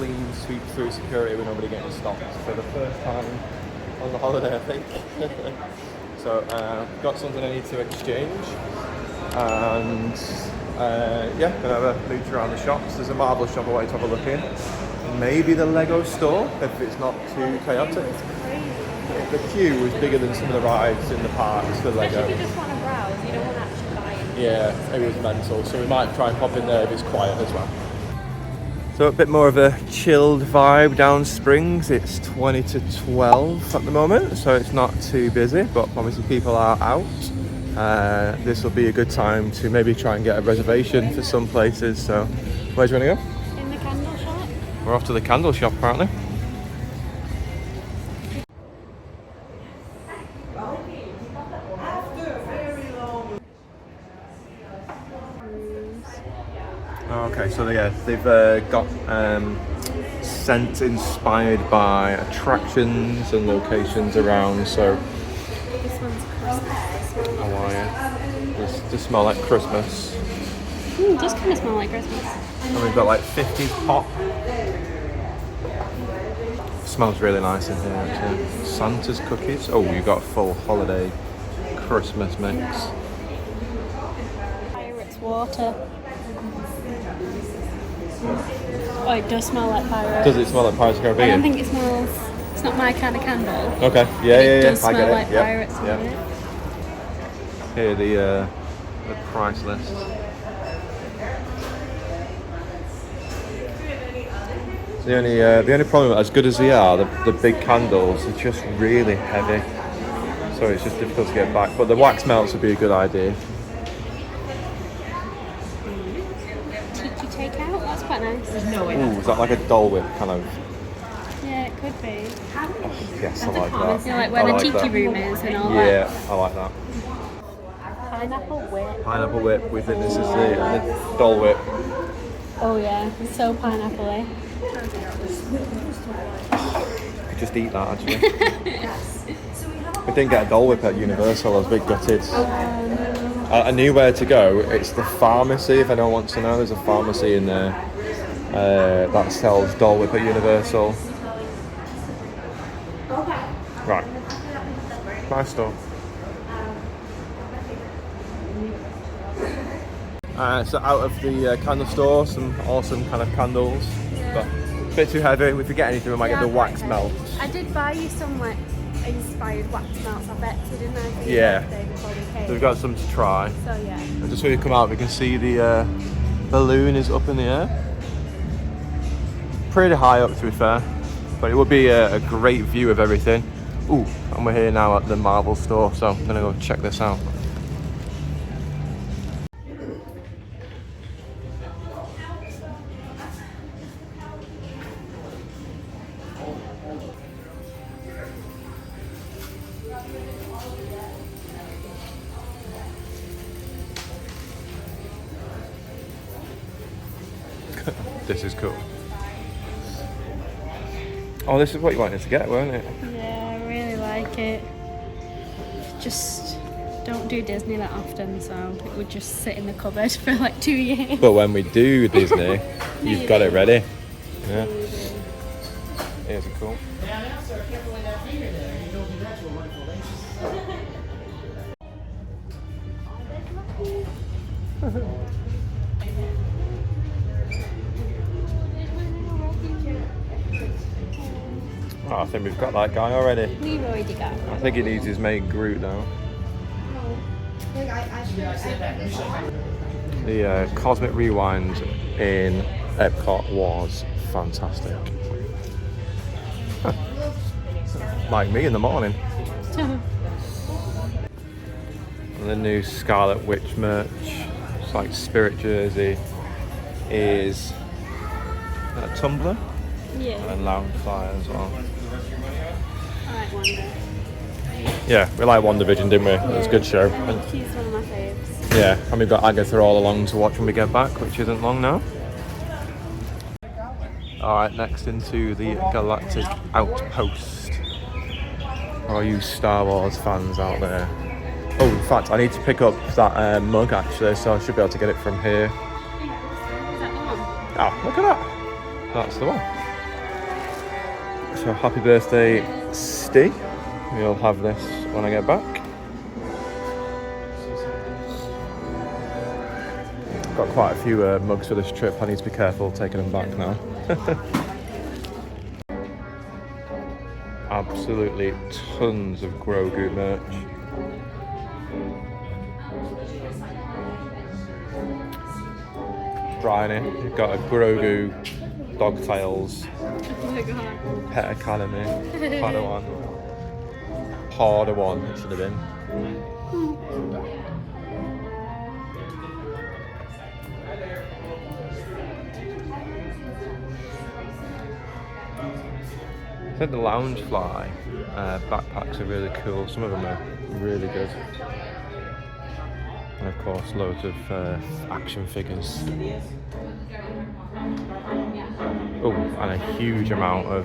clean sweep through security with nobody getting stopped for the first time on the holiday, I think. So got something I need to exchange, and yeah, gonna have a mooch around the shops. There's a Marvel shop I want to have a look in. Maybe the Lego store if it's not too chaotic. The queue was bigger than some of the rides in the parks for Lego. Especially if you just want to browse, you don't want to actually buy anything. Yeah, it was mental, so we might try and pop in there if it's quiet as well. So a bit more of a chilled vibe down Springs. It's 20 to 12 at the moment, so it's not too busy, but obviously people are out. This will be a good time to maybe try and get a reservation for some places. So where do you want to go? In the candle shop. We're off to the candle shop apparently. Okay, so yeah, they've got scent inspired by attractions and locations around. So This one's Christmas. Hawaii, they smell like Christmas. It does kind of smell like Christmas. And we've got like 50s pop. Smells really nice in here actually. Santa's cookies. Oh, you got full holiday Christmas mix. Pirates water. Oh, it does smell like pirates. Does it smell like Pirates of the I Caribbean? don't think it smells. It's not my kind of candle. Okay. It Yeah. does I smell get it. like Yep. pirates. Yep. Doesn't it? Here the price list. The only problem, as good as they are, the big candles are just really heavy, so it's just difficult to get back. But the wax melts would be a good idea. Tiki takeout. That's quite nice. Ooh, is that like a Dole Whip kind of? Yeah, it could be. Oh, yes, I like that. You know, like where I the like tiki that. room is and all Yeah, that. I like that. Pineapple whip. Pineapple Whip. We think this is the Dole Whip. Oh yeah, it's so pineapple-y. I could just eat that actually. We didn't get a Dole Whip at Universal. I was a bit gutted. I knew where to go. It's the pharmacy, if anyone wants to know. There's a pharmacy in there that sells Dole Whip at Universal. Right. Nice store. So out of the candle store, some awesome kind of candles. But a bit too heavy. If we get anything, we might get the wax melt. I did buy you some like inspired wax melts, I bet you, didn't I? For your Yeah. birthday before we came. So we've got some to try. So yeah. And just when we come out, we can see the balloon is up in the air. Pretty high up, to be fair. But it would be a great view of everything. Ooh, and we're here now at the Marvel store, so I'm gonna go check this out. This is cool. Oh, this is what you wanted to get, weren't it? Yeah, I really like it. Just don't do Disney that often, so it would just sit in the cupboard for like 2 years. But when we do Disney, you've got it ready. Yeah. Here's a cool. Oh, I think we've got that guy already. We've already got I think he needs his mate Groot though. The Cosmic Rewind in Epcot was fantastic. Huh. Like me in the morning. And the new Scarlet Witch merch, it's like Spirit jersey, is a tumbler Yeah. and lounge fire as well. I like Wonder. Yeah, we like WandaVision, didn't we? It was a good show. And, She's one of my faves. yeah, and we've got Agatha all along to watch when we get back, which isn't long now. Alright, next into the Galactic Outpost. For all you Star Wars fans out there. Oh, in fact, I need to pick up that mug actually, so I should be able to get it from here. Is that the one? Oh, look at that. That's the one. So happy birthday, Steve. We'll have this when I get back. Got quite a few mugs for this trip. I need to be careful taking them back now. Absolutely tons of Grogu merch. Brian, you've got a Grogu Dogtails, Pet Academy, Padawan, it should have been. I think the Loungefly backpacks are really cool. Some of them are really good. And of course, loads of action figures. Oh, and a huge amount of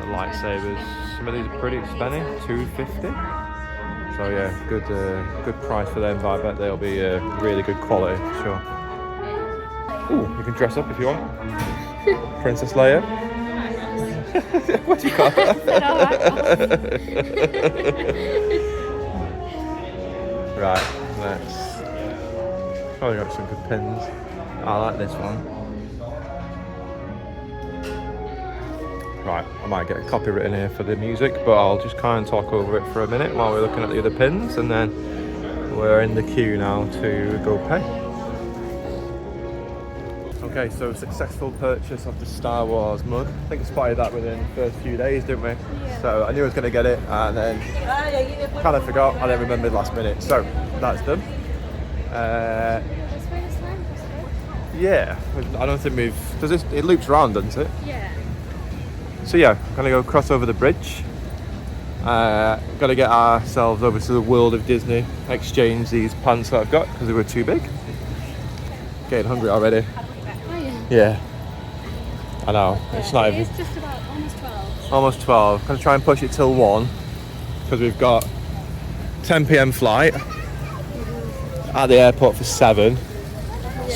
lightsabers. Some of these are pretty expensive, $250. So yeah, good price for them, but I bet they'll be really good quality, sure. Ooh, you can dress up if you want. Princess Leia. What do you call that? Right, let's probably got some good pins. I like this one. Right, I might get a copyright in here for the music, but I'll just kind of talk over it for a minute while we're looking at the other pins, and then we're in the queue now to go pay. Okay, so successful purchase of the Star Wars mug. I think we spotted that within the first few days, didn't we? Yeah. So I knew I was going to get it, and then kind of forgot, and then remembered last minute. So that's done. Yeah, I don't think we've. It loops around, doesn't it? Yeah. So yeah, gonna go cross over the bridge. Gotta get ourselves over to the World of Disney, exchange these pants that I've got because they were too big. Getting hungry already. Yeah, I know. It's not even. It's just about almost 12. Almost 12. Gonna try and push it till 1 because we've got 10 p.m. flight at the airport for 7. Yeah.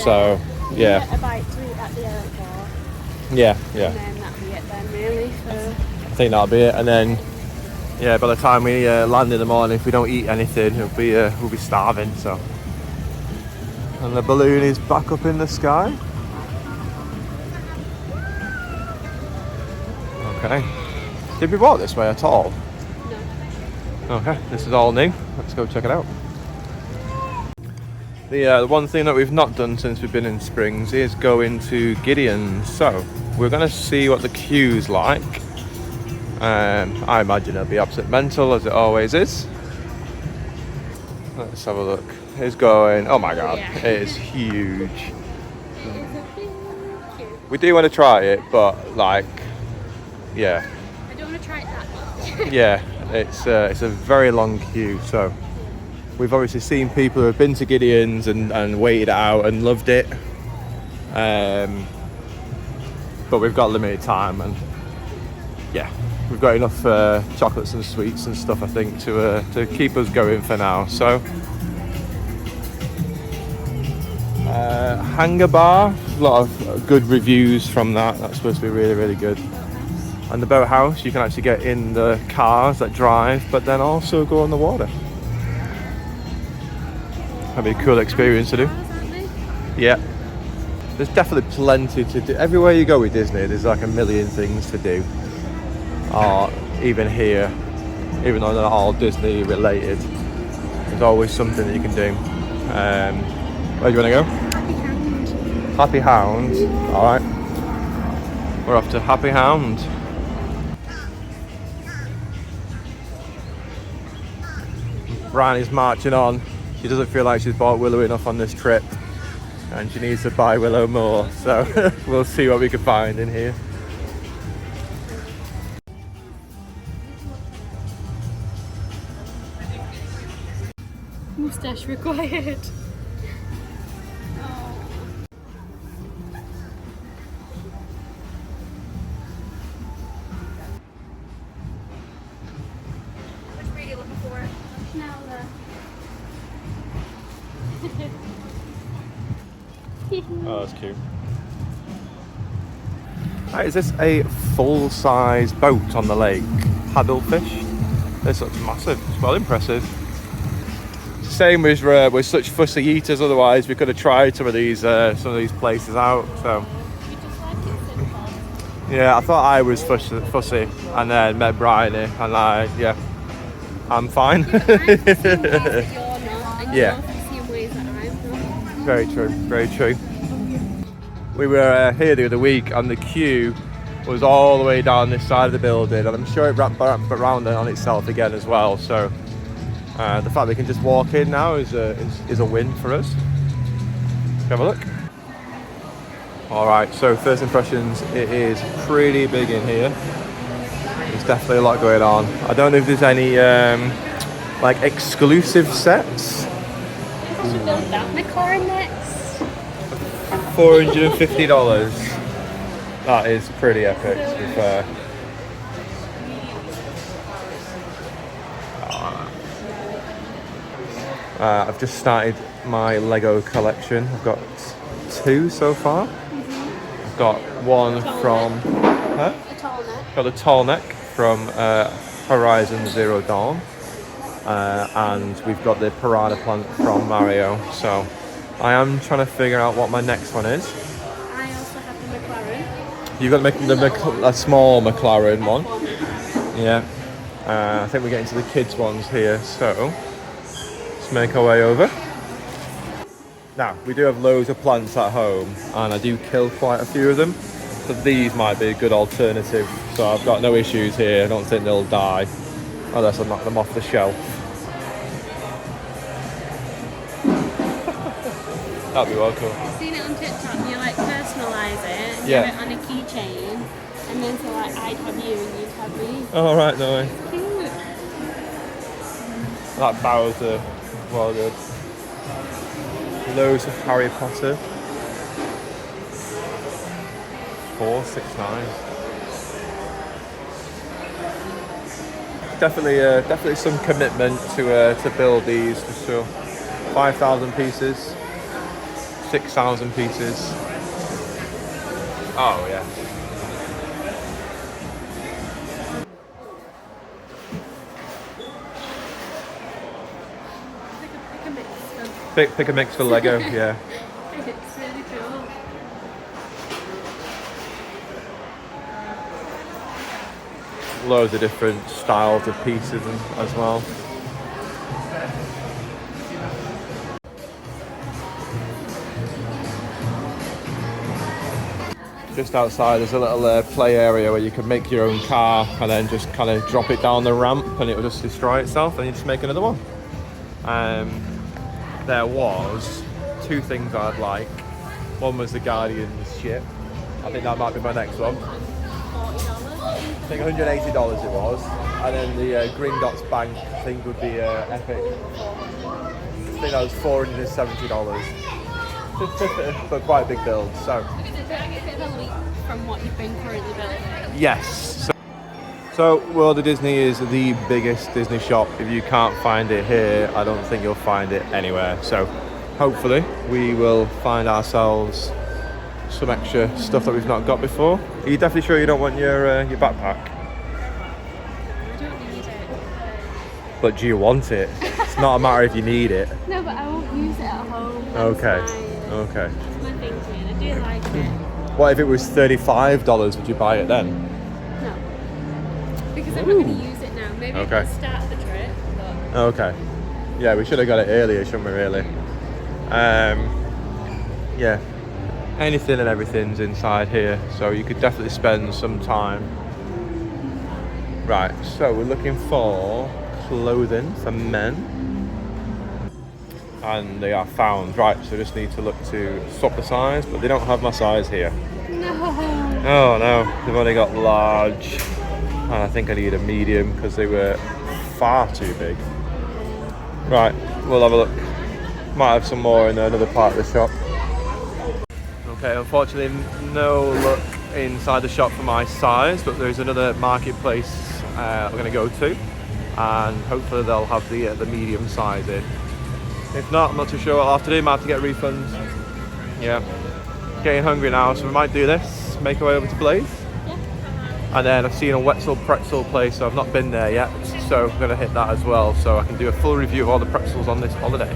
So yeah. Get a bite to eat at the airport. Yeah. And then that'll be it then, really. So. I think that'll be it, and then yeah, by the time we land in the morning, if we don't eat anything, we'll be starving. So. And the balloon is back up in the sky. Okay. Did we walk this way at all? No. Okay, this is all new. Let's go check it out. The one thing that we've not done since we've been in Springs is go into Gideon's. So we're going to see what the queue's like. I imagine it'll be absolute mental as it always is. Let's have a look. It's going. Oh my god, yeah. It is huge. It is a big queue. We do want to try it, but like. Yeah. I don't want to try it that much. Yeah, it's a very long queue. So we've obviously seen people who have been to Gideon's and waited it out and loved it. But we've got limited time, and yeah, we've got enough chocolates and sweets and stuff, I think, to keep us going for now. So Hangar Bar, a lot of good reviews from that. That's supposed to be really, really good. And the boathouse, you can actually get in the cars that drive, but then also go on the water. That'd be a cool experience to do. Yeah. There's definitely plenty to do. Everywhere you go with Disney, there's like a million things to do. Or even here, even though they're not all Disney related, there's always something that you can do. Where do you want to go? Happy Hound. Alright. We're off to Happy Hound. Bryony's marching on. She doesn't feel like she's bought Willow enough on this trip, and she needs to buy Willow more, so we'll see what we can find in here. Moustache required. Oh, that's cute. Right, is this a full-size boat on the lake? Paddlefish? This looks massive. It's well impressive. Same as we're such fussy eaters. Otherwise, we could have tried some of these places out. So yeah, I thought I was fussy, and then met Bryony, and I'm fine. Yeah. Very true. Very true. We were here the other week, and the queue was all the way down this side of the building, and I'm sure it wrapped around on itself again as well. So the fact we can just walk in now is a win for us. Have a look. All right, so first impressions, it is pretty big in here. There's definitely a lot going on. I don't know if there's any like exclusive sets. We should build that McLaren next. $450. That is pretty epic, to be fair. I've just started my Lego collection. I've got 2 so far. I've got one from... A tall neck. Got a tall neck from Horizon Zero Dawn. And we've got the piranha plant from Mario. So I am trying to figure out what my next one is. I also have the McLaren. You've got to make a small McLaren one. Yeah. I think we're getting to the kids ones here, so let's make our way over. Now, we do have loads of plants at home, and I do kill quite a few of them, so these might be a good alternative. So I've got no issues here. I don't think they'll die unless I knock them off the shelf. That'd be well cool. I've seen it on TikTok, you like personalise it, and you have it on a keychain, and then so like I'd have you and you'd have me. Oh right, no way. It's cute. That Bowser, well good. Loads of Harry Potter. $4.69. Definitely some commitment to build these for sure. 5,000 pieces. 6,000 pieces. Oh yeah. Pick a mix for Lego, yeah. It's really cool. Loads of different styles of pieces as well. Just outside there's a little play area where you can make your own car and then just kind of drop it down the ramp and it will just destroy itself and you just make another one. There was 2 things I'd like. One was the Guardian's ship. I think that might be my next one. $40. I think $180 it was. And then the Green Dots Bank thing would be epic. I think that was $470. But quite a big build, so. Did that get a bit of a leap from what you've been currently building? Yes. So World of Disney is the biggest Disney shop. If you can't find it here, I don't think you'll find it anywhere. So hopefully we will find ourselves some extra stuff that we've not got before. Are you definitely sure you don't want your backpack? I don't need it. But do you want it? It's not a matter if you need it. No, but I won't use it at home. Okay. Okay. That's my thinking. I do like it. What if it was $35? Would you buy it then? No. Because I'm not going to use it now. Maybe Okay. I'll start the trip. But Okay. Yeah, we should have got it earlier, shouldn't we, really? Yeah. Anything and everything's inside here, so you could definitely spend some time. Right, so we're looking for clothing for men. And they are found. Right, so just need to look to swap the size, but they don't have my size here. no. Oh no, they've only got large. And I think I need a medium because they were far too big. Right, we'll have a look. Might have some more in another part of the shop. Okay, unfortunately no look inside the shop for my size, but there's another marketplace we're going to go to, and hopefully they'll have the medium size in. If not, I'm not too sure what I'll have to do. Might have to get refunds. Yeah, getting hungry now, so we might do this. Make our way over to Blaze. And then I've seen a Wetzel pretzel place, so I've not been there yet. So I'm gonna hit that as well, so I can do a full review of all the pretzels on this holiday.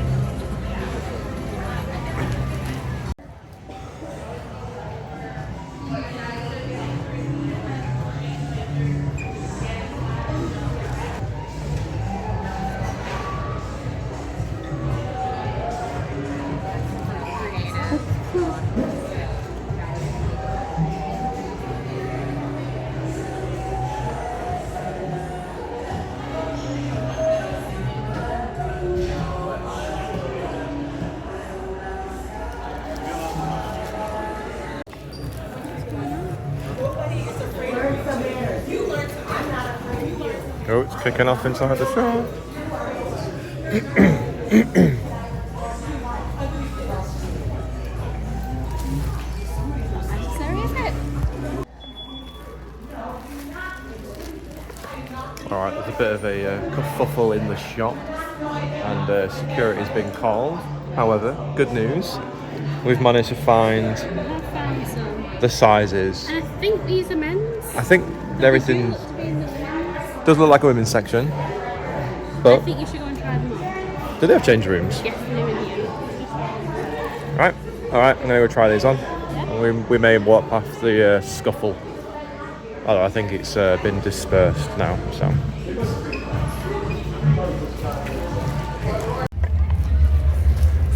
Oh, it's kicking off inside the shop. Alright, there's a bit of a kerfuffle in the shop and security's been called. However, good news, we've managed to find I found some. the sizes. And I think these are men's. I think everything Look to be in the women's. does look like a women's section, I but think you should go and try them on. do they have change rooms? Yes, they're in here. Right, alright, I'm gonna go try these on. And we may walk past the scuffle. Although I think it's been dispersed now, so.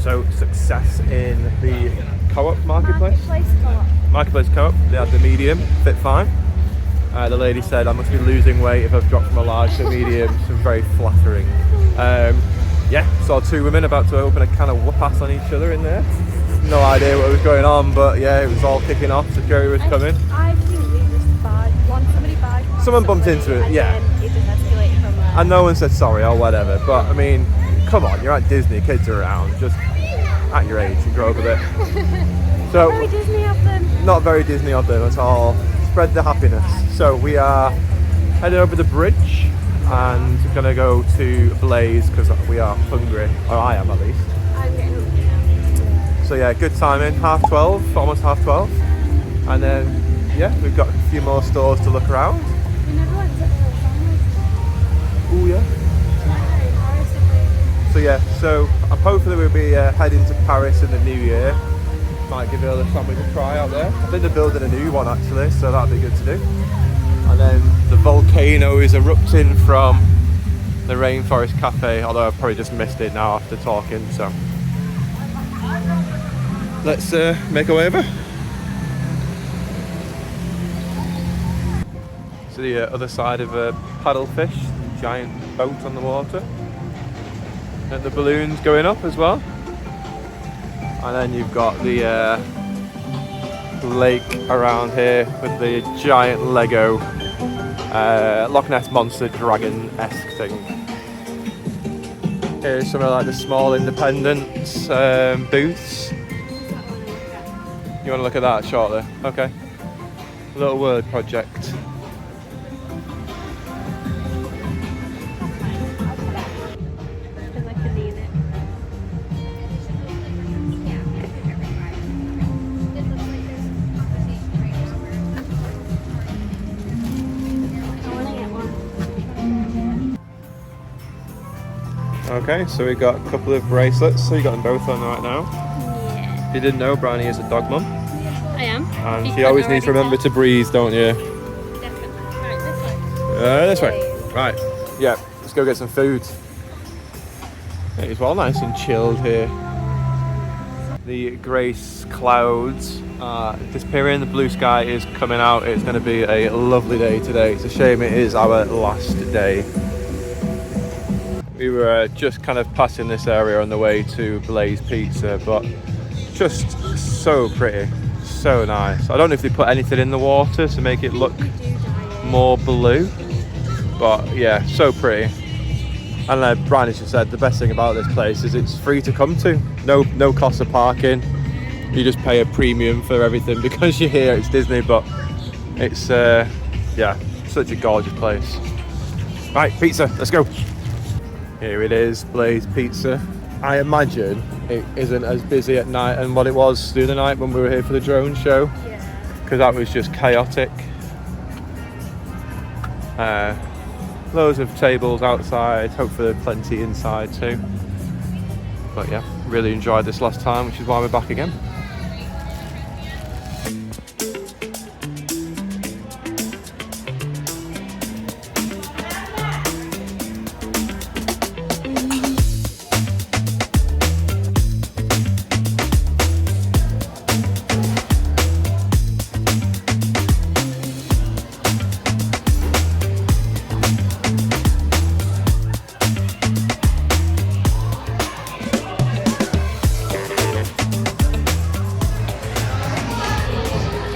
So, success in the co-op marketplace. Marketplace co-op, they had the medium, fit fine. The lady said I must be losing weight if I've dropped from a large to medium, so very flattering. Yeah, saw two women about to open a can of whoop-ass on each other in there. No idea what was going on, but yeah, it was all kicking off, security was coming. I think we just bad. Somebody bad. Someone bumped into it, yeah. And it just escalated from there. And no one said sorry or whatever, but I mean, come on, you're at Disney, kids are around, just at your age and grow up a bit. So, Very Disney of them. not very Disney of them at all. Spread the happiness. So we are heading over the bridge and gonna go to Blaze because we are hungry, or I am at least. I'm getting hungry now. So yeah, good timing, 12:30, almost 12:30. And then, yeah, we've got a few more stores to look around. We never went to the family. Oh yeah. So yeah, so hopefully we'll be heading to Paris in the new year. Might give it a sandwich a try out there. I think they're building a new one actually, so that'd be good to do. And then the volcano is erupting from the Rainforest Cafe, although I've probably just missed it now after talking, so. Let's make our way over. To the other side of a paddlefish, giant boat on the water. And the balloons going up as well. And then you've got the lake around here with the giant Lego Loch Ness Monster Dragon-esque thing. Here's some of like the small independent booths. You want to look at that shortly? Okay. Little word project. Okay, so we've got a couple of bracelets, so you got them both on right now. Yeah. If you didn't know, Brownie is a dog mum. I am. And you always need to remember to breathe, don't you? Definitely. Right, this way. This way. Right. Yeah, let's go get some food. It's all nice and chilled here. The grey clouds are disappearing, the blue sky is coming out. It's going to be a lovely day today. It's a shame it is our last day. We were just kind of passing this area on the way to Blaze Pizza, but just so pretty, so nice. I don't know if they put anything in the water to make it look more blue, but yeah, so pretty. And like Brian has just said, the best thing about this place is it's free to come to. No cost of parking. You just pay a premium for everything because you're here. It's Disney, but it's yeah, such a gorgeous place. Right, pizza, let's go. Here it is, Blaze Pizza. I imagine it isn't as busy at night and what it was the other night when we were here for the drone show, because that was just chaotic. Loads of tables outside, hopefully plenty inside too. But yeah, really enjoyed this last time, which is why we're back again.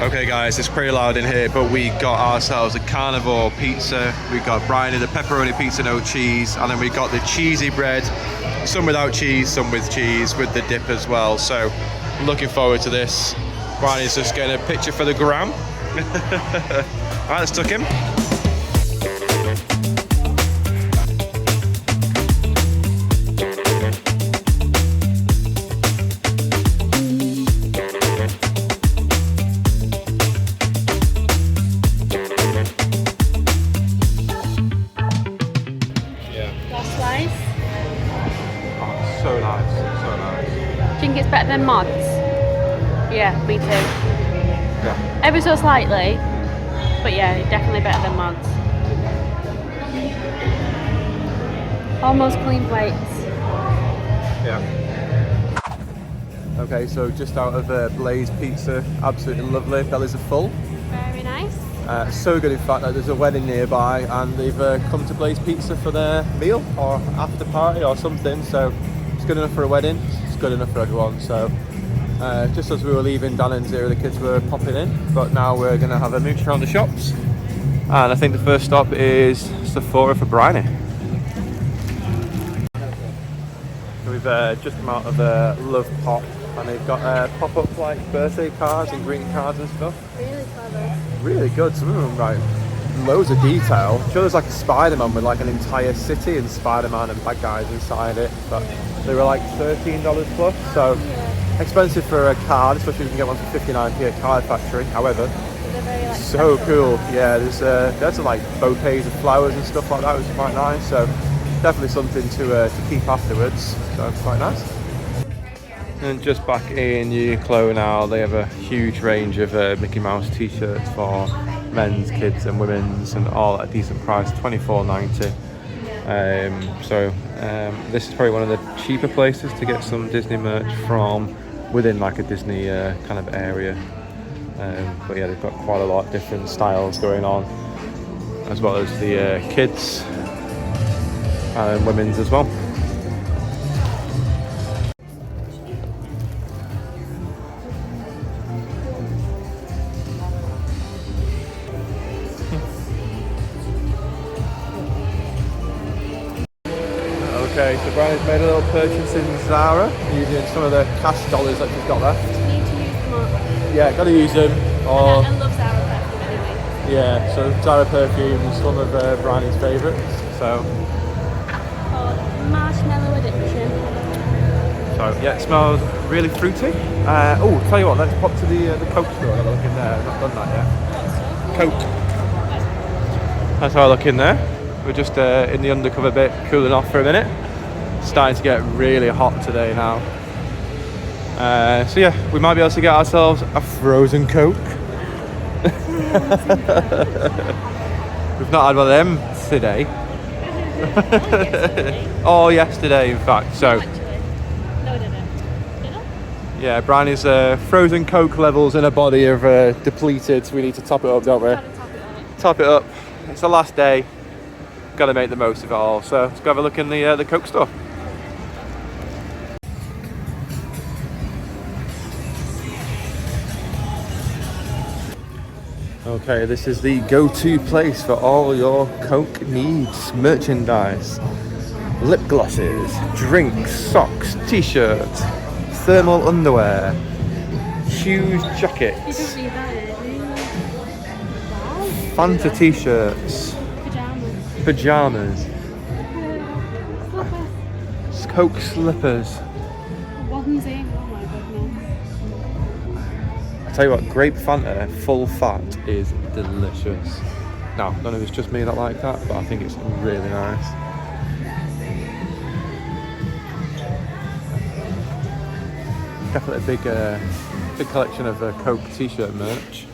Okay guys, it's pretty loud in here, but we got ourselves a carnivore pizza. We got Brian the pepperoni pizza, no cheese, and then we got the cheesy bread, some without cheese, some with cheese, with the dip as well. So I'm looking forward to this. Brian is just getting a picture for the gram. Alright, let's tuck him. So nice, so nice. Do you think it's better than mods? Yeah, me too. Yeah. Ever so slightly, but yeah, definitely better than mods. Almost clean plates. Yeah. Okay, so just out of Blaze Pizza, absolutely lovely. Bellies are full. Very nice. So good in fact that there's a wedding nearby and they've come to Blaze Pizza for their meal or after party or something. So it's good enough for a wedding. It's good enough for everyone. So just as we were leaving Dan and Zero, the kids were popping in, but now we're going to have a mooch around the shops. And I think the first stop is Sephora for Bryony. So we've just come out of Love Pop, and they've got pop-up like birthday cards and greeting cards and stuff. Really clever. Really good. Some of them like loads of detail. I'm sure there's like a Spider-Man with like an entire city and Spider-Man and bad guys inside it, but they were like $13 plus, so expensive for a card, especially if you can get one for 59p at Card Factory. However, They're very, like, so special. cool. Yeah, there's some like bouquets of flowers and stuff like that, which is quite nice. So definitely something to keep afterwards. So it's quite nice. And just back in Uniqlo now, they have a huge range of Mickey Mouse t-shirts for men's, kids and women's, and all at a decent price, $24.90. This is probably one of the cheaper places to get some Disney merch from within like a Disney kind of area. But yeah, they've got quite a lot of different styles going on, as well as the kids and women's as well. Okay, so Brian's made a little purchase in Zara using some of the cash dollars that she's got left. You need to use them up. Yeah, gotta use them. Or I love Zara perfume anyway. yeah, so Zara perfume is one of Brian's favourites. So Called Marshmallow Addiction. yeah, it smells really fruity. Oh, tell you what, let's pop to the Coke store and have a look in there. I've not done that yet. Coke. Let's have a look in there. We're just in the undercover bit, cooling off for a minute. Starting to get really hot today now. So yeah, we might be able to get ourselves a frozen Coke. We've not had one of them today. Oh, yesterday in fact. So No, I didn't. Did I? yeah, Bryony's frozen Coke levels in her body are depleted. So we need to top it up, don't we? Gotta top it on it. Top it up. It's the last day. Got to make the most of it all. So let's go have a look in the Coke store. Okay, this is the go-to place for all your Coke needs. Merchandise, lip glosses, drinks, socks, t-shirts, thermal underwear, shoes, You jackets, don't need that, do you? Wow. Fanta t-shirts, Pajamas. pajamas, Coke slippers. Onesie. Oh my goodness. I tell you what, grape Fanta full fat is delicious. Now, I don't know if it's just me that like that, but I think it's really nice. Definitely a big collection of Coke t-shirt merch.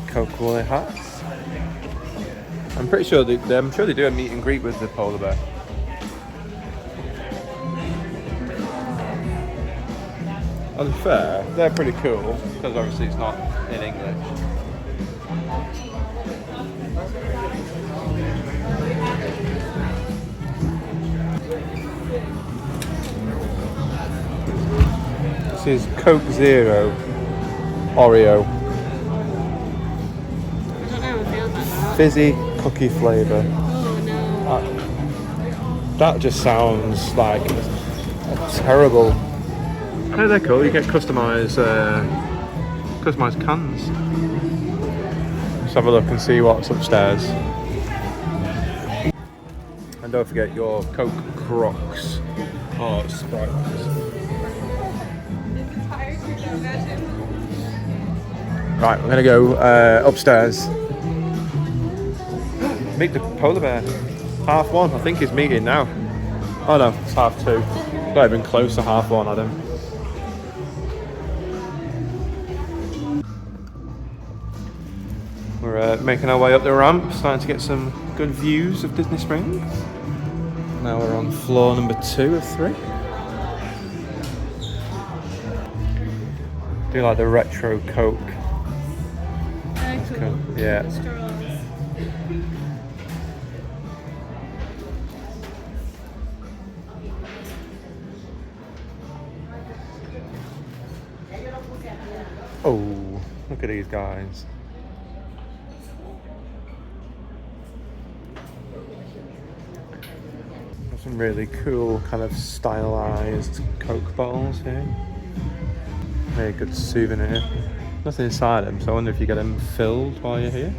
Coke woolly hats. I'm pretty sure they do a meet and greet with the polar bear. To be fair, they're pretty cool because obviously it's not in English. This is Coke Zero Oreo. I don't know how I feel about that. Fizzy cookie flavour. Oh no. That just sounds like terrible. Oh, they're cool. You get customized cans. Let's have a look and see what's upstairs. And don't forget your Coke Crocs or Sprites. Right, we're gonna go upstairs. Meet the polar bear. 1:30. I think he's meeting now. Oh no, it's 2:30. Not even close to 1:30, Adam. We're making our way up the ramp, starting to get some good views of Disney Springs. Now we're on floor number 2 of 3. Do you like the retro Coke? Cool. Yeah. Straws. Oh, look at these guys. Got some really cool kind of stylized Coke bottles here. Very good souvenir. Nothing inside them, so I wonder if you get them filled while you're here.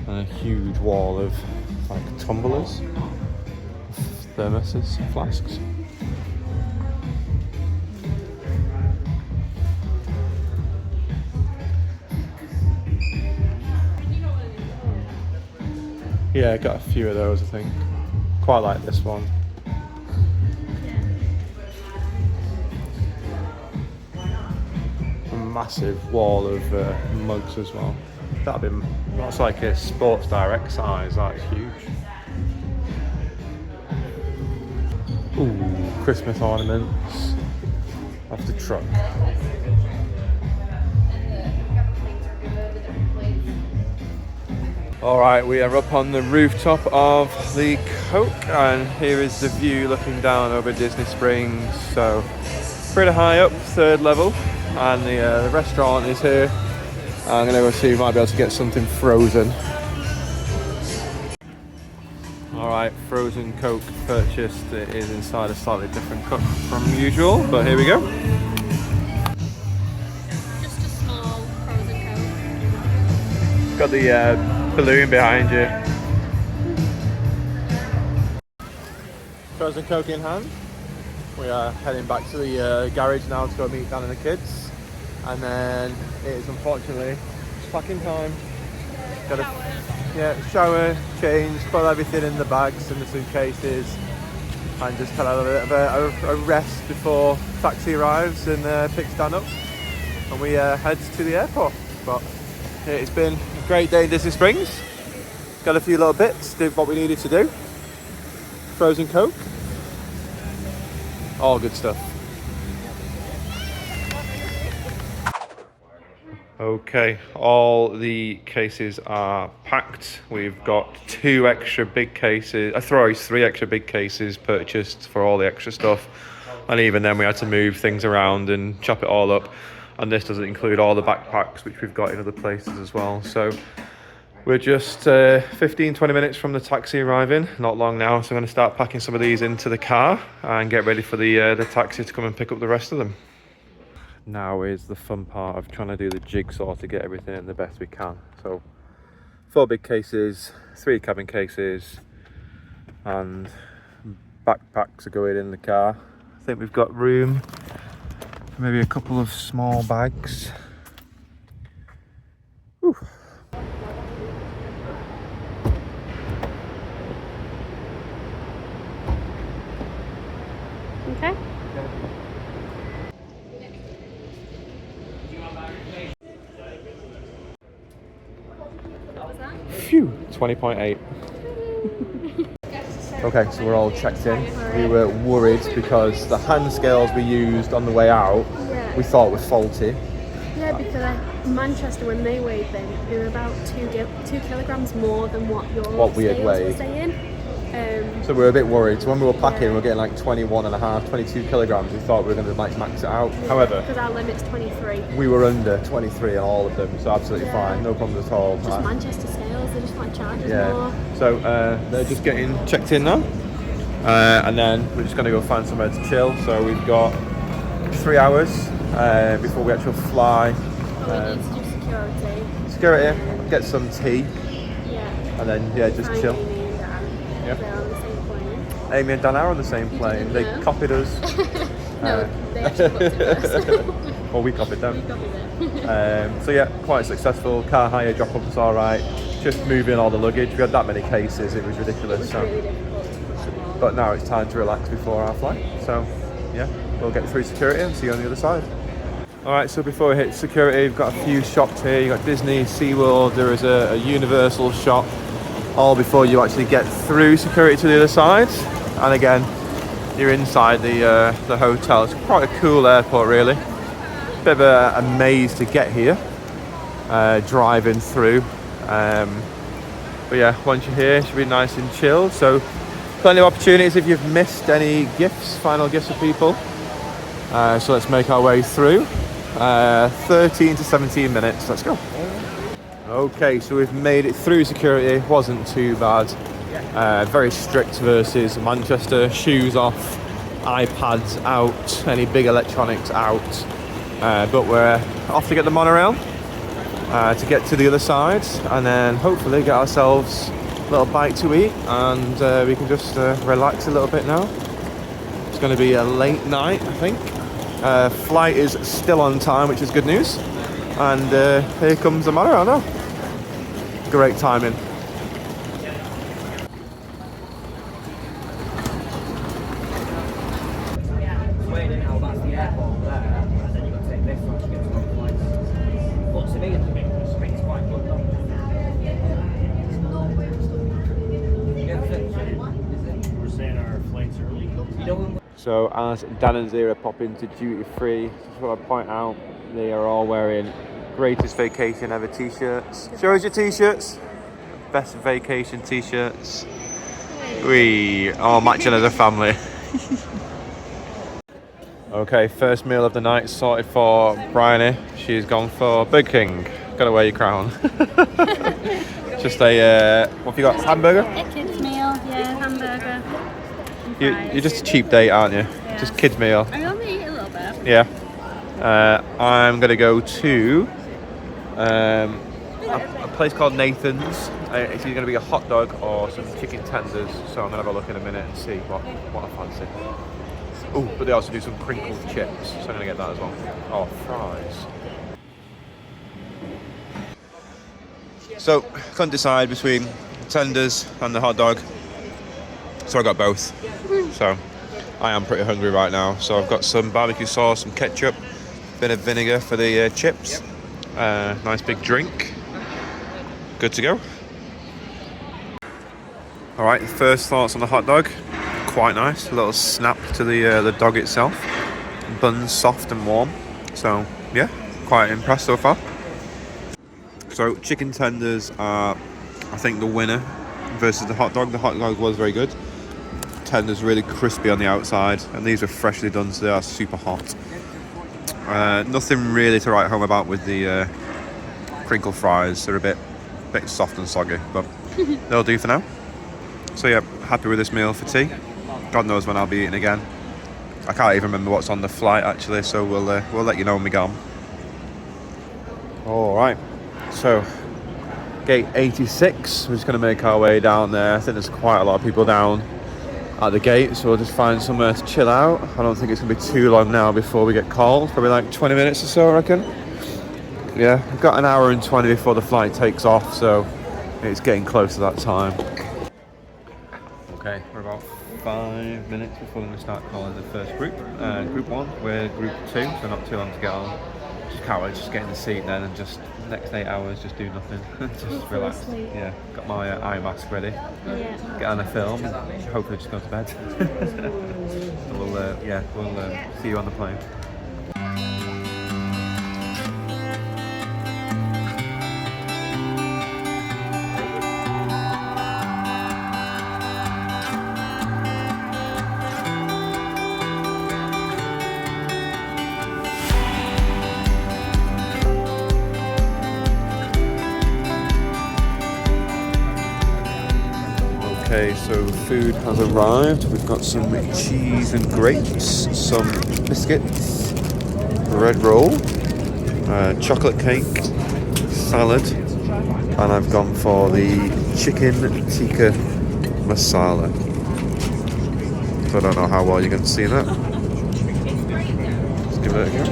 And a huge wall of like tumblers, thermoses, flasks. Yeah, I got a few of those, I think. Quite like this one. A massive wall of mugs as well. That's like a Sports Direct size, that's huge. Ooh, Christmas ornaments off the truck. Alright, we are up on the rooftop of the Coke, and here is the view looking down over Disney Springs. So, pretty high up, 3rd level, and the restaurant is here. I'm going to go see if we might be able to get something frozen. Alright, frozen Coke purchased. It is inside a slightly different cup from usual, but here we go. Just a small frozen Coke. Got the balloon behind you. Frozen Coke in hand. We are heading back to the garage now to go meet Dan and the kids, and then it is unfortunately packing time. Got to shower, change, put everything in the bags and the suitcases, and just kind of a bit of a rest before taxi arrives and picks Dan up, and we head to the airport. But it's been a great day in Disney Springs. Got a few little bits, did what we needed to do. Frozen Coke. All good stuff. Okay, all the cases are packed. We've got 3 extra big cases purchased for all the extra stuff. And even then we had to move things around and chop it all up. And this doesn't include all the backpacks, which we've got in other places as well. So we're just 15-20 minutes from the taxi arriving, not long now. So I'm going to start packing some of these into the car and get ready for the taxi to come and pick up the rest of them. Now is the fun part of trying to do the jigsaw to get everything in the best we can. So 4 big cases, 3 cabin cases, and backpacks are going in the car. I think we've got room for maybe a couple of small bags. Okay. Phew, 20.8. Okay, so we're all checked in. We were worried because the hand scales we used on the way out, we thought were faulty. Yeah, because Manchester, when they weighed them, they were about 2 kilograms more than what we had scales weighed. were saying. So we were a bit worried. So when we were packing, we were getting like 21.5, 22 kilograms. We thought we were going to like max it out. Yeah, However, because our limit's 23. we were under 23 on all of them, so absolutely fine, no problems at all. Just Manchester scales, they just want to charge us more. So they're just getting checked in now, and then we're just going to go find somewhere to chill. So we've got 3 hours before we actually fly. But we need to do Security, get some tea, yeah, and then just find chill. Amy and Dan. Yeah. They're on the same plane. Amy and Dan are on the same plane. They know? copied us. No, they actually booked it first. Well, we copied them. We copied it. So yeah, quite successful. Car hire drop up was all right. Just moving all the luggage. We had that many cases. It was ridiculous. It was really difficult to push them all. But now it's time to relax before our flight. So yeah, we'll get through security and see you on the other side. All right, so before we hit security, we've got a few shops here. You've got Disney, SeaWorld, there is a Universal shop, all before you actually get through security to the other side. And again, you're inside the hotel. It's quite a cool airport, really. Bit of a maze to get here, driving through. But yeah, once you're here, it should be nice and chill. So plenty of opportunities if you've missed any gifts, final gifts for people. So let's make our way through. 13 to 17 minutes, let's go. Okay, so we've made it through security, wasn't too bad. Very strict versus Manchester, shoes off, iPads out, any big electronics out. But we're off to get the monorail to get to the other side, and then hopefully get ourselves a little bite to eat, and we can just relax a little bit now. It's going to be a late night, I think. Flight is still on time, which is good news. And here comes the monorail now. Great timing. Waiting now, that's the airport there, and then you've got to take this one to get to the flights. But to me, it's quite good though. We're saying our flight's early. So as Dan and Zira pop into duty free, just want to point out they are all wearing greatest vacation ever t-shirts. Show us your t-shirts. Best vacation t-shirts. We all matching as a family. Okay, first meal of the night sorted for Bryony. She's gone for Burger King. Gotta wear your crown. Just a what have you got? Hamburger? A kids meal, yeah, hamburger. You're just a cheap date, aren't you? Yeah. Just kids meal. I only eat a little bit. Yeah. I'm gonna go to a place called Nathan's. It's either gonna be a hot dog or some chicken tenders. So I'm gonna have a look in a minute and see what I fancy. Oh, but they also do some crinkled chips, so I'm gonna get that as well. Oh, fries. So couldn't decide between tenders and the hot dog, so I got both. So I am pretty hungry right now. So I've got some barbecue sauce, some ketchup, bit of vinegar for the chips, nice big drink. Good to go. All right, first thoughts on the hot dog. Quite nice, a little snap to the dog itself. Bun's soft and warm. So yeah, quite impressed so far. So chicken tenders are, I think, the winner versus the hot dog. The hot dog was very good. Tenders really crispy on the outside, and these are freshly done, so they are super hot. Nothing really to write home about with the crinkle fries. They're a bit soft and soggy, but they'll do for now. So yeah, happy with this meal for tea. God knows when I'll be eating again. I can't even remember what's on the flight actually, so we'll let you know when we go on. All right, so gate 86. We're just going to make our way down there. I think there's quite a lot of people down at the gate, so we'll just find somewhere to chill out. I don't think it's going to be too long now before we get called. Probably like 20 minutes or so, I reckon. Yeah, we've got an hour and 20 before the flight takes off, so it's getting close to that time. Okay, we're about 5 minutes before we're going to start calling the first group. Group 1, we're group 2, so not too long to get on. Just can't wait, just get in the seat then and just next 8 hours just do nothing. Just relax. Yeah, got my eye mask ready. Yeah. Get on a film and hopefully just go to bed. So we'll see you on the plane. Okay, so food has arrived. We've got some cheese and grapes, some biscuits, bread roll, chocolate cake, salad, and I've gone for the chicken tikka masala. So I don't know how well you're going to see that. Let's give it a go.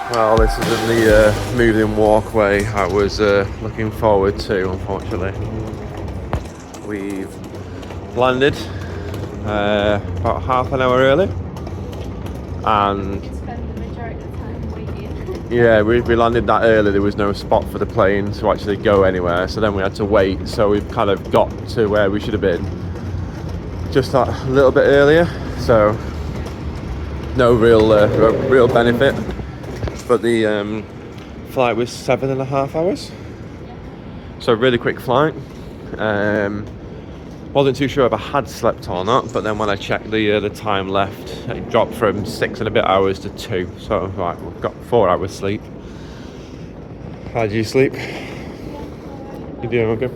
Well, this isn't the moving walkway I was looking forward to, unfortunately. We've landed about half an hour early, and Spend the majority of the time waiting. yeah, we landed that early. There was no spot for the plane to actually go anywhere, so then we had to wait. So we've kind of got to where we should have been just that little bit earlier. So no real benefit. But the flight was 7.5 hours, so really quick flight. Wasn't too sure if I had slept or not, but then when I checked the time left, it dropped from 6 and a bit hours to 2. So right, we've got 4 hours sleep. How did you sleep? You doing okay?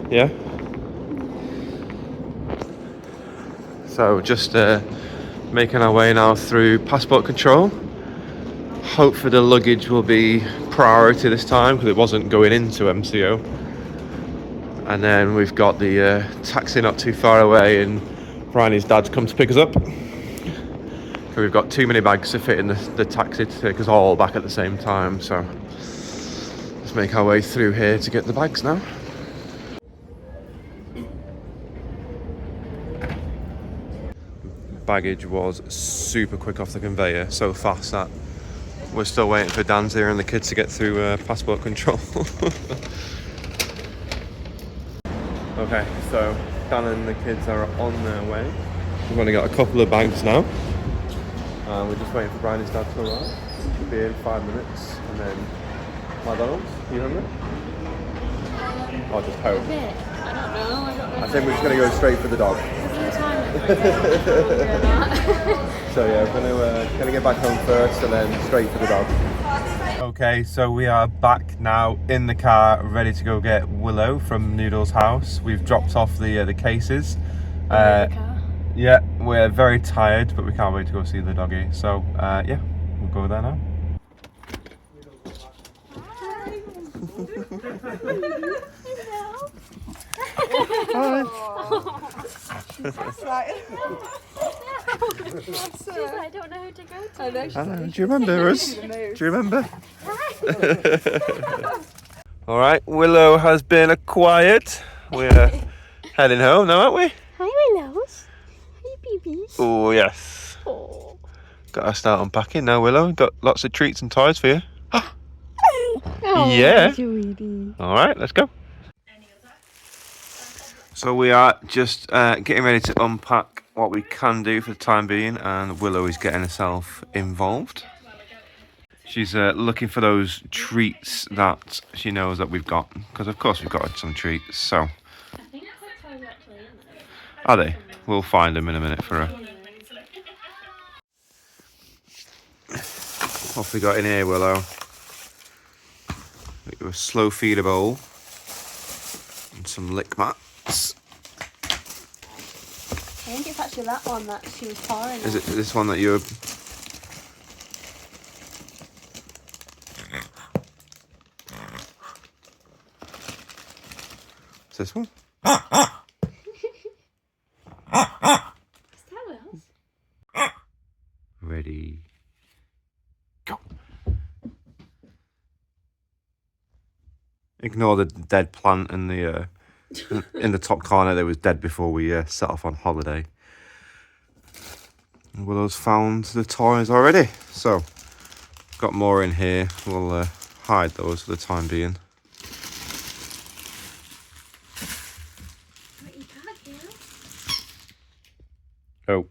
Yeah. So just making our way now through passport control. Hopefully the luggage will be priority this time because it wasn't going into MCO. And then we've got the taxi not too far away, and Bryony's dad's come to pick us up. So we've got too many bags to fit in the taxi to take us all back at the same time. So let's make our way through here to get the bags now. Baggage was super quick off the conveyor, so fast that we're still waiting for Danzia and the kids to get through passport control. Okay, so Dan and the kids are on their way. We've only got a couple of bags now. We're just waiting for Bryony's dad to arrive. Should be in 5 minutes, and then McDonald's. You hungry? Or just home? I don't know. I think we're just going to go straight for the dog. So yeah, we're gonna get back home first and then straight for the dog. Okay, so we are back now in the car, ready to go get Willow from Noodle's house. We've dropped off the cases. Yeah, we're very tired, but we can't wait to go see the doggy. So yeah, we'll go there now. I don't know who to go to. Do you remember us? Do you remember? Alright, Willow has been acquired. We're heading home now, aren't we? Hi, Willows. Hi, babies. Oh, yes. Oh. Got to start unpacking now, Willow. Got lots of treats and toys for you. Oh, yeah. Sweetie. Alright, let's go. So we are just getting ready to unpack what we can do for the time being, and Willow is getting herself involved. She's looking for those treats that she knows that we've got, because of course we've got some treats. So, are they? We'll find them in a minute for her. What we got in here, Willow? A slow feeder bowl and some lick mats. I think it's actually that one that she was pouring. Is it this one that you're? Is this one? Ready. Go. Ignore the dead plant in the in the top corner that was dead before we set off on holiday. Willow's found the toys already, so got more in here. We'll hide those for the time being. Oh.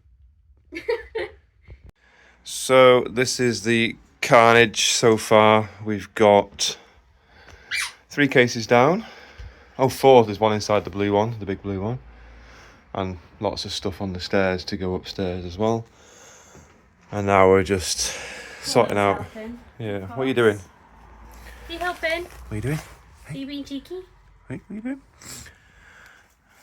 So this is the carnage so far. We've got 3 cases down. Oh, 4. There's one inside the blue one, the big blue one. And lots of stuff on the stairs to go upstairs as well. And now we're just sorting out. Helping. Yeah. What are you doing? Are you helping? What are you doing? Are you being cheeky? Hey, what are you doing?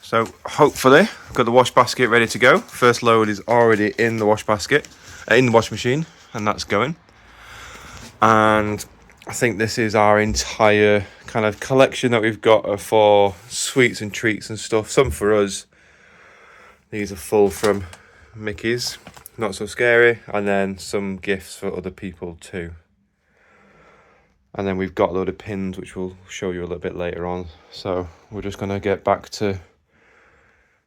So hopefully, got the wash basket ready to go. First load is already in the wash basket, in the wash machine, and that's going. And I think this is our entire kind of collection that we've got for sweets and treats and stuff. Some for us. These are full from Mickey's, not so scary, and then some gifts for other people too. And then we've got a load of pins, which we'll show you a little bit later on. So we're just going to get back to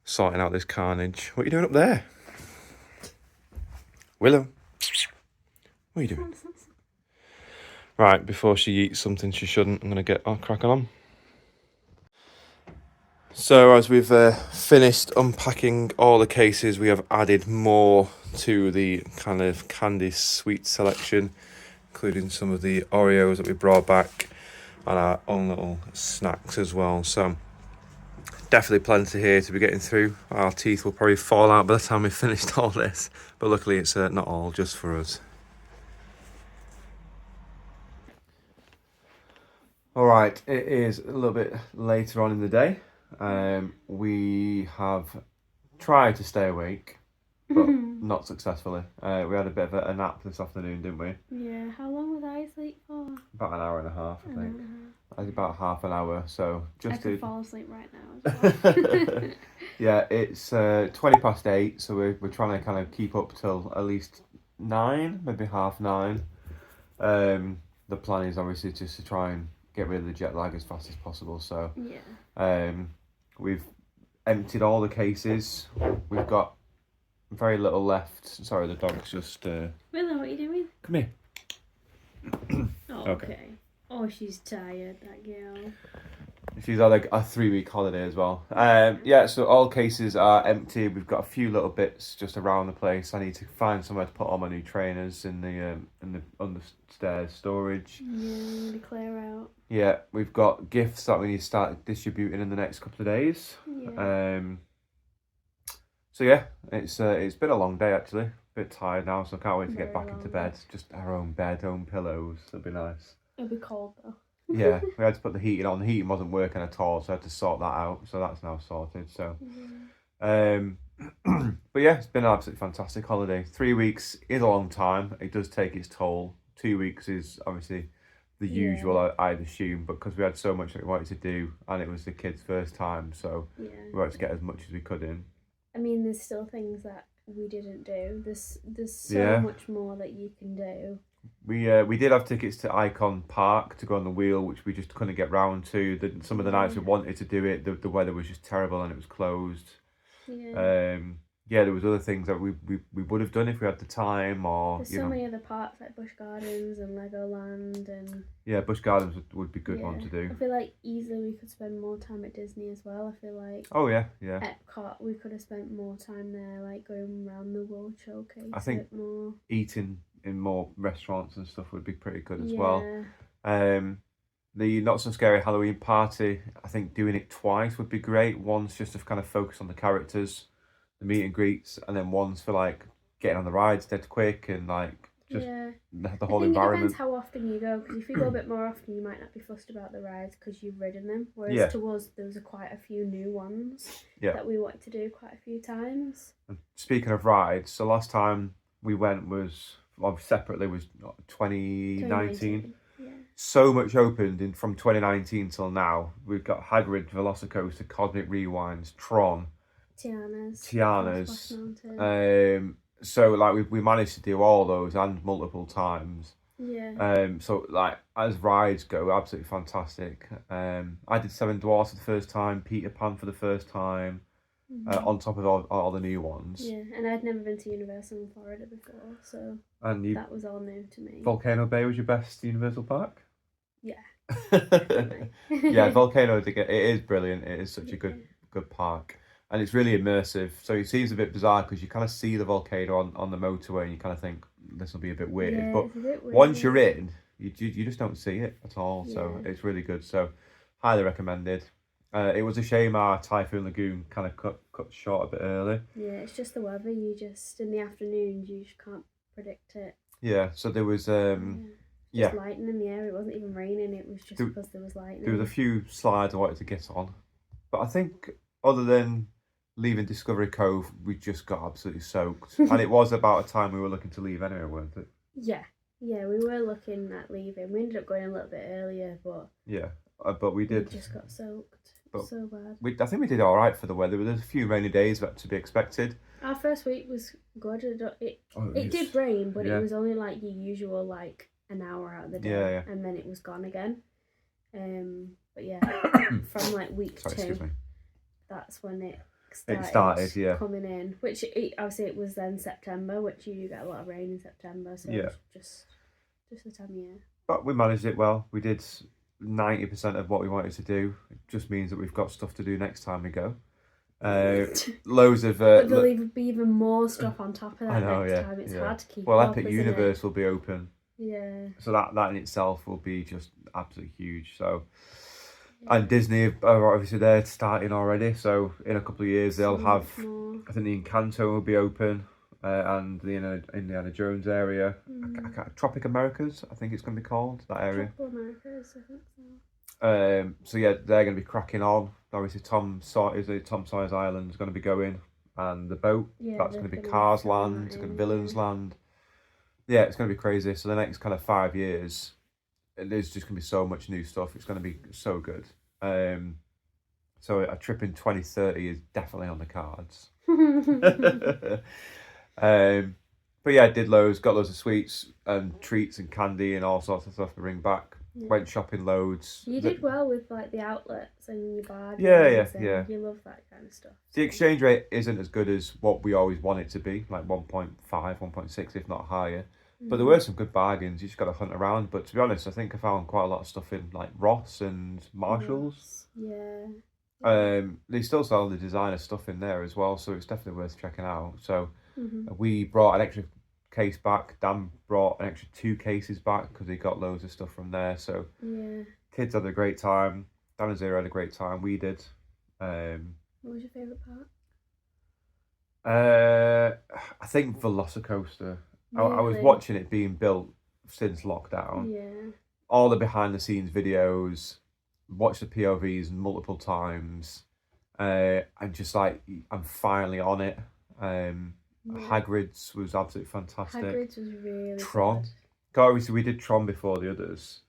sorting out this carnage. What are you doing up there? Willow? What are you doing? Right, before she eats something she shouldn't, I'm going to get cracking on. So as we've finished unpacking all the cases, we have added more to the kind of candy sweet selection, including some of the Oreos that we brought back and our own little snacks as well. So definitely plenty here to be getting through. Our teeth will probably fall out by the time we finished all this, but luckily it's not all just for us. All right, it is a little bit later on in the day. We have tried to stay awake, but not successfully. We had a bit of a nap this afternoon, didn't we? Yeah, how long was I asleep for? About an hour and a half, I think. About half an hour, so just I to could fall asleep right now as well. Yeah, it's 8:20, so we're trying to kind of keep up till at least 9, maybe 9:30. The plan is obviously just to try and get rid of the jet lag as fast as possible. So yeah. We've emptied all the cases. We've got very little left. Sorry, the dog's just Willow, what are you doing? come here. Oh, okay. Oh, she's tired, that girl. She's had a 3-week holiday as well. Yeah, so all cases are empty. We've got a few little bits just around the place. I need to find somewhere to put all my new trainers in the understairs storage. Yeah, I'm gonna clear out. Yeah, we've got gifts that we need to start distributing in the next couple of days. Yeah. So yeah, it's been a long day actually. A bit tired now, so I can't wait to get Very back into long bed. Just our own bed, own pillows. That'd be nice. It'll be cold though. Yeah, we had to put the heating on. The heating wasn't working at all, so I had to sort that out. So that's now sorted. So, but yeah, it's been an absolutely fantastic holiday. 3 weeks is a long time. It does take its toll. 2 weeks is obviously the usual, I'd assume, but because we had so much that we wanted to do, and it was the kids' first time, so we wanted to get as much as we could in. I mean, there's still things that we didn't do. There's so much more that you can do. We did have tickets to Icon Park to go on the wheel, which we just couldn't get round to. Some of the nights we wanted to do it, the weather was just terrible and it was closed. Yeah. yeah, there was other things that we would have done if we had the time, or There's you so know, many other parks like Busch Gardens and Legoland and yeah, Busch Gardens would be a good one to I do. feel like easily we could spend more time at Disney as well. I feel like Oh yeah, yeah. Epcot we could have spent more time there, like going around the World Showcase I think a bit more. eating in more restaurants and stuff would be pretty good as Yeah. well. The Not So Scary Halloween Party, I think doing it twice would be great. Once just to kind of focus on the characters, the meet and greets, and then once for like getting on the rides dead quick and like just the whole I think environment. it depends how often you go, because if you go a bit more often you might not be fussed about the rides because you've ridden them, whereas to us there was quite a few new ones that we wanted to do quite a few times. And speaking of rides, the last time we went was separately was 2019. Yeah. So much opened from 2019 till now. We've got Hagrid, Velocicoaster, Cosmic Rewinds, Tron, Tiana's. Splash Mountain. So like we managed to do all those and multiple times. Yeah. So like as rides go, absolutely fantastic. I did Seven Dwarfs for the first time, Peter Pan for the first time, on top of all the new ones. Yeah, and I'd never been to Universal in Florida before, so that was all new to me. Volcano Bay was your best Universal park? Yeah. Yeah, Volcano, it is brilliant. It is such a good park. And it's really immersive. So it seems a bit bizarre because you kind of see the volcano on the motorway and you kind of think this will be a bit weird. Yeah, but it's a bit weird. Once you're in, you just don't see it at all. Yeah. So it's really good. So highly recommended. It was a shame our Typhoon Lagoon kind of cut short a bit early. Yeah, it's just the weather. You just, in the afternoons, you just can't predict it. Yeah, so there was... Just lightning in the air. It wasn't even raining. It was just because there was lightning. There was a few slides I wanted to get on. But I think other than leaving Discovery Cove, we just got absolutely soaked. And it was about a time we were looking to leave anyway, weren't it? Yeah, we were looking at leaving. We ended up going a little bit earlier, but... Yeah, but we did. We just got soaked. But so bad. I think we did all right for the weather. There's a few rainy days to be expected. Our first week was good. It did rain, but it was only like your usual, like an hour out of the day, and then it was gone again. But yeah, from like week 2, that's when it started coming in. Which obviously it was then September, which you do get a lot of rain in September, so it was just the time of year. But we managed it well. We did 90% of what we wanted to do. It just means that we've got stuff to do next time we go. Loads of but there'll be even more stuff on top of that next time. It's hard to keep up, Epic Universe will be open. Yeah. So that in itself will be just absolutely huge. So and Disney are obviously there starting already. So in a couple of years they'll have I think the Encanto will be open. And the Indiana Jones area, Tropic Americas, I think it's going to be called, that area. Tropical Americas, I think so. So yeah, they're going to be cracking on. Obviously, Tom Sawyer's Island is going to be going, and the boat, that's going to be Cars Land, it's going to be Villains Land. Yeah, it's going to be crazy. So the next kind of 5 years, there's just going to be so much new stuff. It's going to be so good. So a trip in 2030 is definitely on the cards. But yeah, got loads of sweets and treats and candy and all sorts of stuff to bring back. Went shopping loads. You did well with like the outlets and your bargains. Yeah. You love that kind of stuff. The exchange rate isn't as good as what we always want it to be, like 1.5, 1.6, if not higher. But there were some good bargains. You just got to hunt around. But to be honest, I think I found quite a lot of stuff in like Ross and Marshalls. Yeah. They still sell the designer stuff in there as well, so it's definitely worth checking out. So we brought an extra case back. Dan brought an extra 2 cases back because he got loads of stuff from there. So kids had a great time. Dan and Zero had a great time. We did. What was your favourite part? I think Velocicoaster. Really? I was watching it being built since lockdown. Yeah. All the behind the scenes videos, watched the POVs multiple times, and just like I'm finally on it. Hagrid's was absolutely fantastic. Hagrid's was really Tron. good. Obviously we did Tron before the others.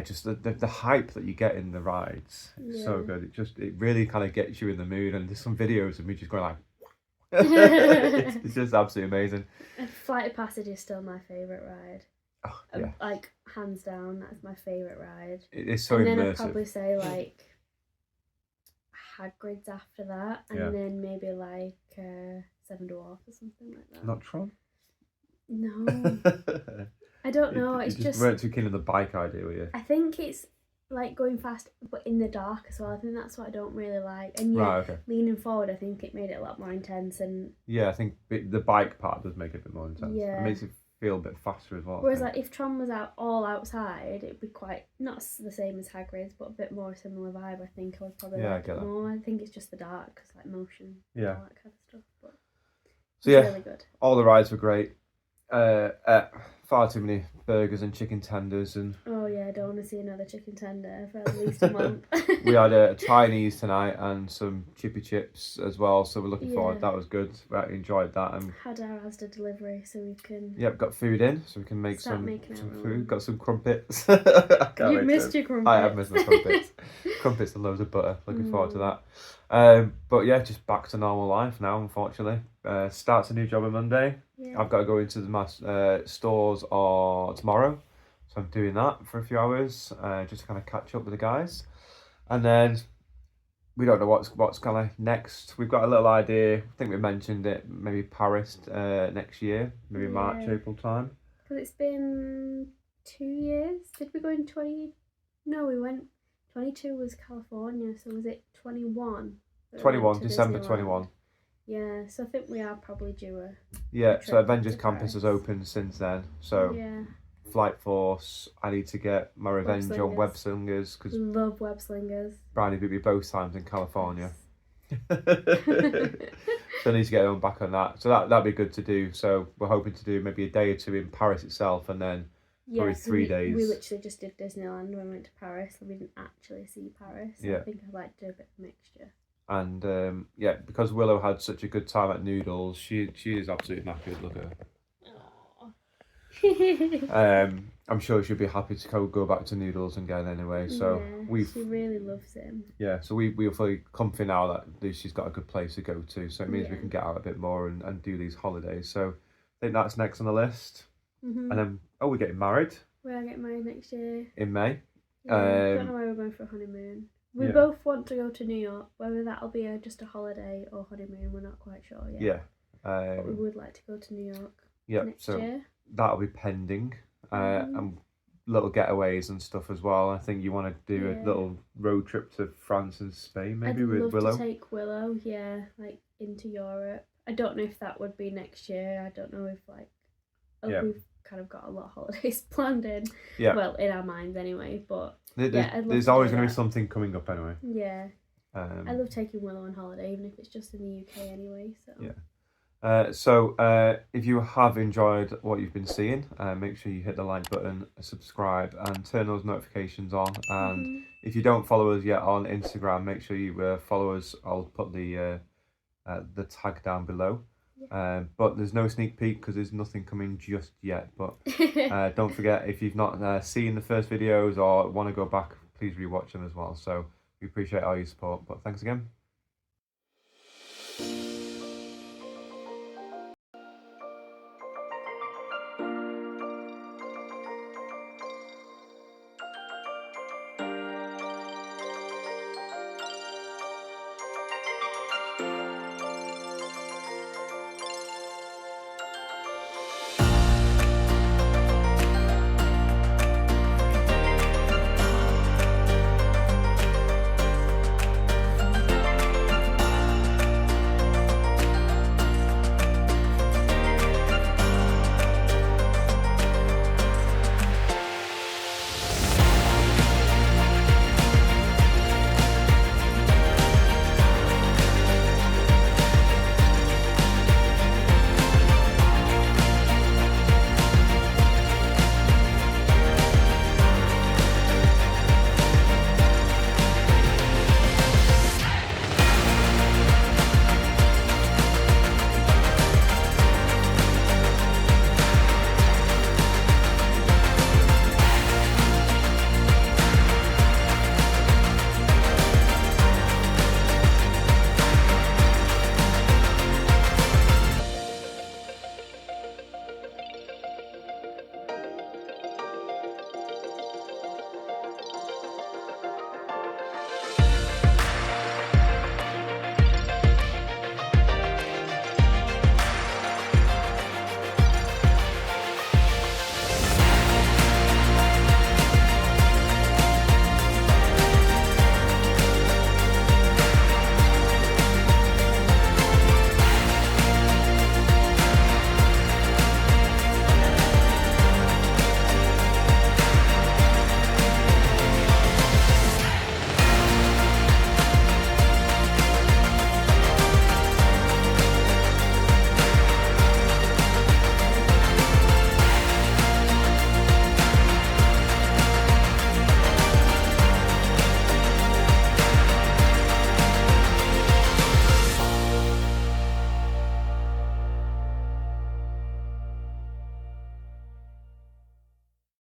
Just the hype that you get in the rides, it's so good. It really kind of gets you in the mood, and there's some videos of me just going like it's just absolutely amazing. Flight of Passage is still my favourite ride. Oh, yeah. Like hands down, that's my favourite ride. It is so and immersive. then I'd probably say like Hagrid's after that, and then maybe like 7 Dwarfs or something like that. Not Tron? No. I don't know. It's you just weren't too keen on the bike idea, were you? I think it's like going fast, but in the dark as well. I think that's what I don't really like. And leaning forward, I think it made it a lot more intense. And yeah, I think the bike part does make it a bit more intense. Yeah, it makes it feel a bit faster as well. Whereas like if Tron was all outside, it'd be quite not the same as Hagrid's, but a bit more similar vibe. I think I would probably like it more. I think it's just the dark, cause like motion, all that kind of stuff. But so yeah, really good. All the rides were great. Far too many burgers and chicken tenders and oh yeah, I don't want to see another chicken tender for at least a month. We had a Chinese tonight and some chippy chips as well, so we're looking forward. That was good. We actually enjoyed that and had our Asda delivery, so we can got food in, so we can make some food. Got some crumpets. You've missed your crumpets. I have missed my crumpets. Crumpets and loads of butter. Looking forward to that. But yeah, just back to normal life now, unfortunately. Starts a new job on Monday. Yeah. I've got to go into the stores tomorrow, so I'm doing that for a few hours, just to kind of catch up with the guys, and then we don't know what's kind of next. We've got a little idea. I think we mentioned it. Maybe Paris next year, maybe March, April time. Because it's been 2 years. Did we go in 20? No, we went. 22 was California, so was it 21? 21, December 21. Yeah, so I think we are probably due a so Avengers Campus has opened since then. So Flight Force, I need to get my revenge on Web Slingers. Cause love Web Slingers. Brownie beat me both times in California. Yes. So I need to get on back on that. So that'd be good to do. So we're hoping to do maybe a day or two in Paris itself and then probably 3 days. We literally just did Disneyland when we went to Paris. So we didn't actually see Paris. So I think I'd like to do a bit of a mixture. And because Willow had such a good time at Noodles, she is absolutely knackered. Look at her. I'm sure she'll be happy to go back to Noodles again anyway. So she really loves him. Yeah, so we feel comfy now that she's got a good place to go to. So it means we can get out a bit more and do these holidays. So I think that's next on the list. And then we're getting married. We are getting married next year. In May. I don't know where we're going for a honeymoon. We both want to go to New York. Whether that'll be just a holiday or honeymoon, we're not quite sure yet. Yeah. But we would like to go to New York next year. That'll be pending. And little getaways and stuff as well. I think you want to do a little road trip to France and Spain, maybe with Willow. I'd love to take Willow, like into Europe. I don't know if that would be next year. I don't know if we've kind of got a lot of holidays planned in. Yeah. Well, in our minds anyway, but there's always going to be something coming up anyway. Yeah. I love taking Willow on holiday, even if it's just in the UK anyway. So. Yeah. So if you have enjoyed what you've been seeing, make sure you hit the like button, subscribe, and turn those notifications on. And if you don't follow us yet on Instagram, make sure you follow us. I'll put the tag down below. But there's no sneak peek because there's nothing coming just yet. But don't forget, if you've not seen the first videos or want to go back, please rewatch them as well. So we appreciate all your support. But thanks again.